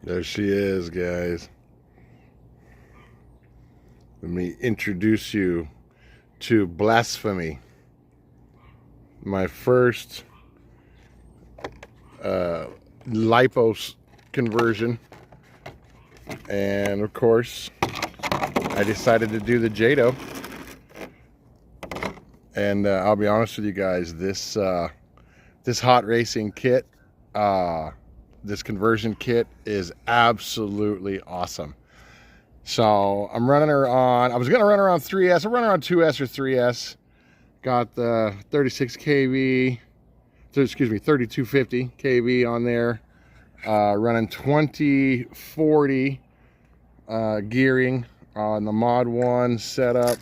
There she is, guys. Let me introduce you to Blasphemy, my first Lipo conversion. And of course, I decided to do the Jato. And I'll be honest with you guys, this hot racing kit, this conversion kit is absolutely awesome. So I'm running her on, I was going to run her on 3S. I'm running her on 2S or 3S. Got the 36 kV, excuse me, 3250 kV on there. Running 2040 gearing on the Mod 1 setup.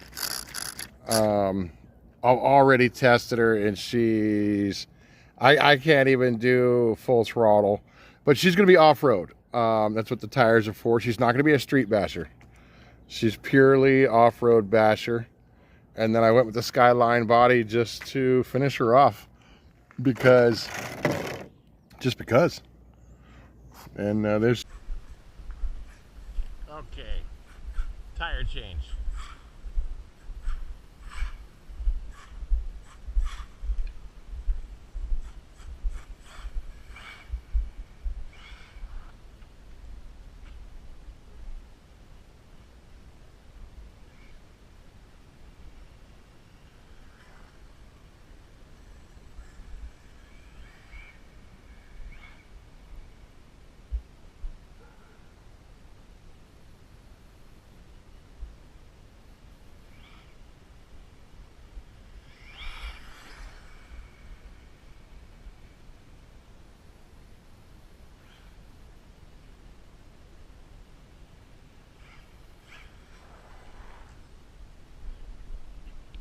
I've already tested her and I can't even do full throttle, but she's going to be off-road. That's what the tires are for. She's not going to be a street basher. She's purely off-road basher. And then I went with the Skyline body just to finish her off just because. And there's... Okay, tire change.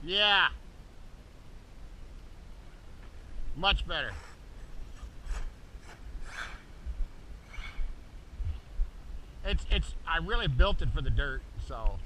Yeah. Much better. I really built it for the dirt, so